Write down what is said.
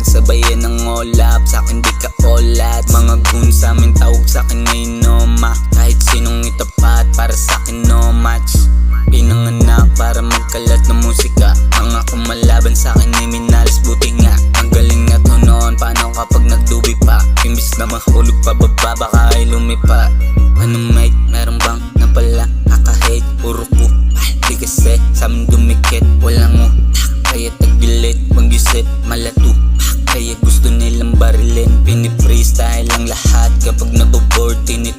Sabayan ng olap, sa'kin di ka olat. Mga goon sa'min tawag sa'kin na inoma. Kahit sinong itapat, para sa'kin no match. Pinanganak para magkalat ng musika. Ang ako malaban sa'kin ay minalas, buti nga ang galing na to noon, paano kapag nagdubi pa? Imbis na mahulog pababa, baka ay lumipa. Anong mic, meron bang napala? Kaka-hate, puro ko di kasi sa'min dumikit. Walang utak, kaya tagilid. Mag-isip, malatupak, kaya gusto nilang barilin. Pini-freestyle ang lahat kapag naboboard, tinit